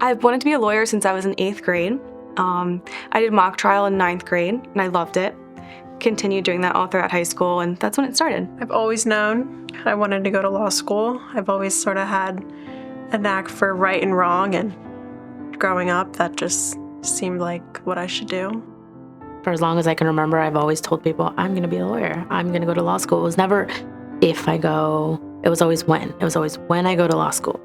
I've wanted to be a lawyer since I was in 8th grade. I did mock trial in 9th grade, and I loved it. Continued doing that all throughout high school, and that's when it started. I've always known I wanted to go to law school. I've always sort of had a knack for right and wrong, and growing up, that just seemed like what I should do. For as long as I can remember, I've always told people, I'm going to be a lawyer. I'm going to go to law school. It was never if I go, it was always when. It was always when I go to law school.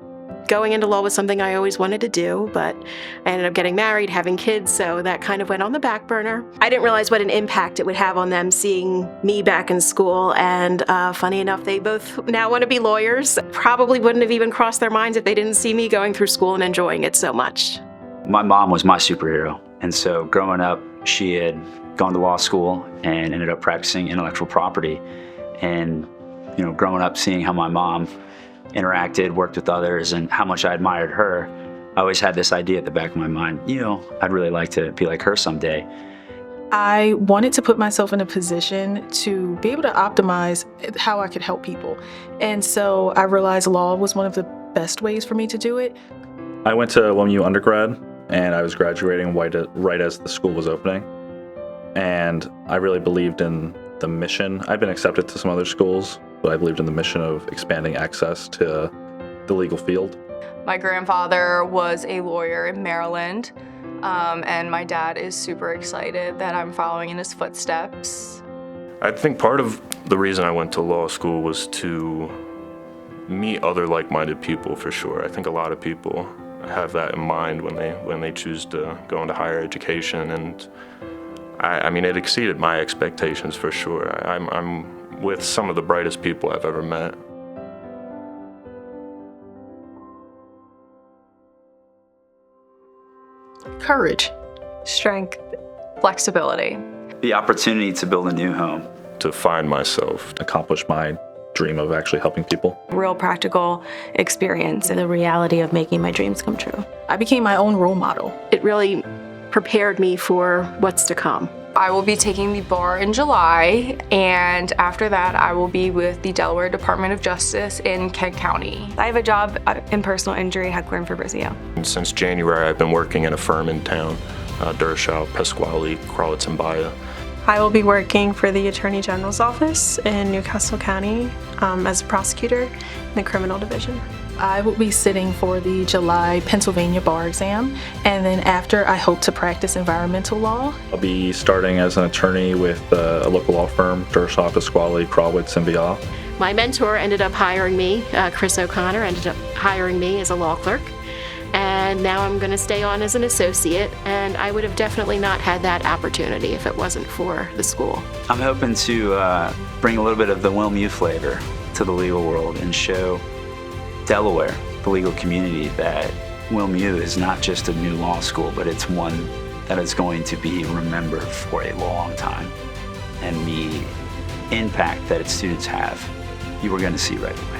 Going into law was something I always wanted to do, but I ended up getting married, having kids, so that kind of went on the back burner. I didn't realize what an impact it would have on them seeing me back in school, and funny enough, they both now want to be lawyers. Probably wouldn't have even crossed their minds if they didn't see me going through school and enjoying it so much. My mom was my superhero, and so growing up, she had gone to law school and ended up practicing intellectual property. And growing up, seeing how my mom interacted, worked with others, and how much I admired her, I always had this idea at the back of my mind, I'd really like to be like her someday. I wanted to put myself in a position to be able to optimize how I could help people. And so I realized law was one of the best ways for me to do it. I went to WilmU undergrad, and I was graduating right as the school was opening. And I really believed in the mission. I've been accepted to some other schools, but I believed in the mission of expanding access to the legal field. My grandfather was a lawyer in Maryland, and my dad is super excited that I'm following in his footsteps. I think part of the reason I went to law school was to meet other like-minded people, for sure. I think a lot of people have that in mind when they choose to go into higher education, and I mean, it exceeded my expectations for sure. I'm with some of the brightest people I've ever met. Courage. Strength. Flexibility. The opportunity to build a new home. To find myself. Accomplish my dream of actually helping people. Real practical experience. And the reality of making my dreams come true. I became my own role model. It really prepared me for what's to come. I will be taking the bar in July, and after that I will be with the Delaware Department of Justice in Kent County. I have a job in personal injury heckler and Fabrizio. And since January, I've been working in a firm in town, Dershau, Pasquale, Kralitz, and Baia. I will be working for the Attorney General's office in Newcastle County as a prosecutor in the criminal division. I will be sitting for the July Pennsylvania bar exam, and then after I hope to practice environmental law. I'll be starting as an attorney with a local law firm, Dershau, Pasquale, Kralitz, and Baia. My mentor ended up hiring me, Chris O'Connor ended up hiring me as a law clerk, and now I'm going to stay on as an associate, and I would have definitely not had that opportunity if it wasn't for the school. I'm hoping to bring a little bit of the WilmU flavor to the legal world and show Delaware, the legal community, that WilmU is not just a new law school, but it's one that is going to be remembered for a long time. And the impact that its students have, you are going to see right away.